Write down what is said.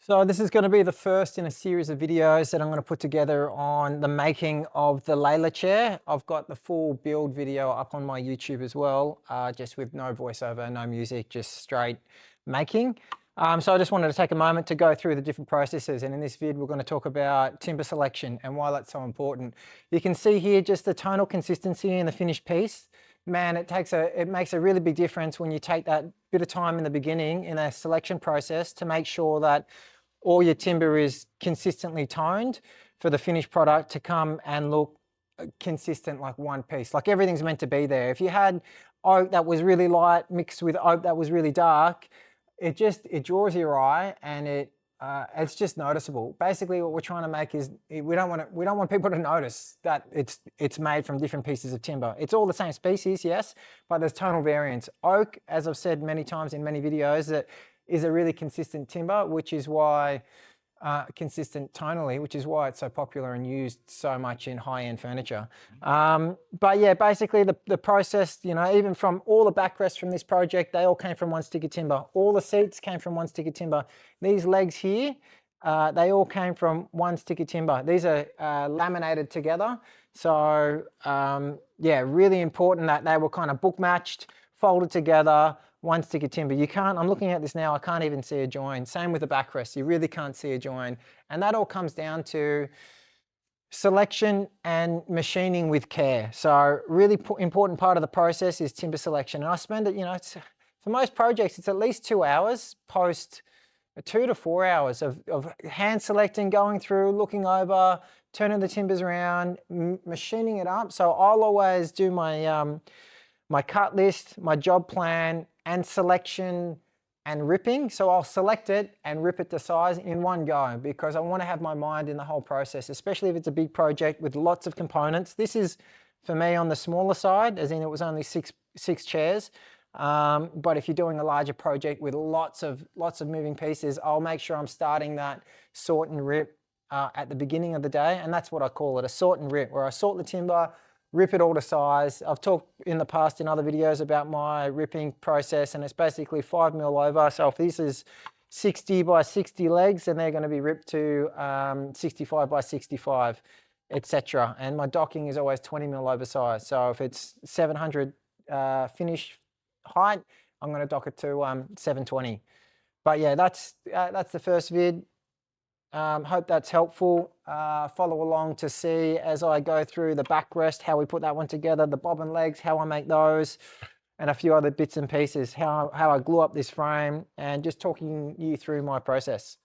So this is going to be the first in a series of videos that I'm going to put together on the making of the Layla chair. I've got the full build video up on my YouTube as well, just with no voiceover, no music, just straight making. So I just wanted to take a moment to go through the different processes, and in this vid we're going to talk about timber selection and why that's so important. You can see here just the tonal consistency in the finished piece. Man, it makes a really big difference when you take that bit of time in the beginning in a selection process to make sure that all your timber is consistently toned for the finished product to come and look consistent like one piece. Like everything's meant to be there. If you had oak that was really light mixed with oak that was really dark, it draws your eye and it's just noticeable. Basically what we're trying to make is we don't want people to notice that it's made from different pieces of timber. It's all the same species, yes, but there's tonal variance. Oak, as I've said many times in many videos, that is a really consistent timber, which is why consistent tonally, which is why it's so popular and used so much in high-end furniture. But yeah, basically the process, you know, even from all the backrests from this project, they all came from one stick of timber. All the seats came from one stick of timber. These legs here, they all came from one stick of timber. These are laminated together. So yeah, really important that they were kind of book matched, folded together, one stick of timber. You can't, I'm looking at this now, I can't even see a join. Same with the backrest, you really can't see a join. And that all comes down to selection and machining with care. So really important part of the process is timber selection. And I spend it, you know, for most projects, it's at least 2 hours post 2 to 4 hours of hand selecting, going through, looking over, turning the timbers around, machining it up. So I'll always do my my cut list, my job plan, and selection and ripping. So I'll select it and rip it to size in one go because I want to have my mind in the whole process, especially if it's a big project with lots of components. This is, for me, on the smaller side, as in it was only six chairs. But if you're doing a larger project with lots of moving pieces, I'll make sure I'm starting that sort and rip at the beginning of the day. And that's what I call it, a sort and rip, where I sort the timber, rip it all to size. I've talked in the past in other videos about my ripping process, and it's basically 5 mil over. So if this is 60 by 60 legs, then they're going to be ripped to 65 by 65, etc. And my docking is always 20 mil over size. So if it's 700 finish height, I'm going to dock it to 720. But yeah, that's the first vid. Hope that's helpful. Follow along to see as I go through the backrest, how we put that one together, the bobbin legs, how I make those, and a few other bits and pieces, how I glue up this frame, and just talking you through my process.